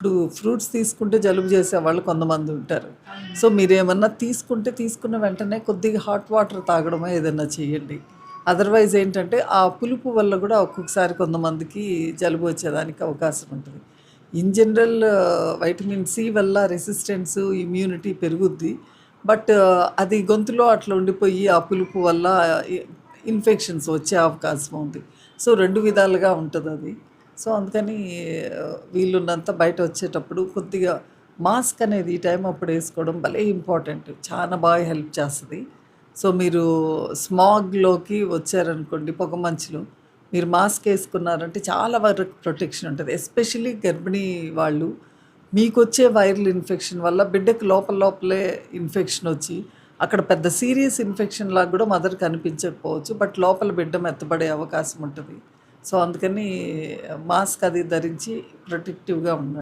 ఇప్పుడు ఫ్రూట్స్ తీసుకుంటే జలుబు చేసేవాళ్ళు కొంతమంది ఉంటారు. సో, మీరేమన్నా తీసుకుంటే తీసుకున్న వెంటనే కొద్దిగా హాట్ వాటర్ తాగడమో ఏదన్నా చేయండి. అదర్‌వైజ్ ఏంటంటే, ఆ పులుపు వల్ల గూడా ఒక్కొక్కసారి కొంతమందికి జలుబు వచ్చేదానికి అవకాశం ఉంటది. ఇన్ జనరల్ వైటమిన్ సి వల్ల రెసిస్టెన్స్, ఇమ్యూనిటీ పెరుగుద్ది. బట్ అది గొంతులో అట్లా ఉండిపోయి ఆ పులుపు వల్ల ఇ ఇన్ఫెక్షన్స్ వచ్చే అవకాశం ఉంది. సో, 2 విధాలుగా ఉంటదది. సో, అందుకని వీలున్నంత బయట వచ్చేటప్పుడు కొద్దిగా మాస్క్ అనేది ఈ టైం అప్పుడు ఏసుకోవడం భలే ఇంపార్టెంట్. చాలా బాగా హెల్ప్ చేస్తది. సో, మీరు స్మాగ్‌లోకి వచ్చారనుకోండి పొగమంచులో, మీరు మాస్క్ ఏసుకున్నారంటే చాలా వరకు ప్రొటెక్షన్ ఉంటది. ఎస్పెషల్లీ గర్భిణీ వాళ్ళు మీకొచ్చే వైరల్ ఇన్ఫెక్షన్ వల్ల బిడ్డకి లోపల లోపలే ఇన్ఫెక్షన్ వచ్చి, అక్కడ పెద్ద సీరియస్ ఇన్ఫెక్షన్ లాగా గూడా మదర్‌కి అనిపించకపోవచ్చు. బట్ లోపల బిడ్డ మెత్తబడే అవకాశం ఉంటది. సో, అందుకని మాస్క్ అది ధరించి ప్రొటెక్టివ్‌గా ఉండండి.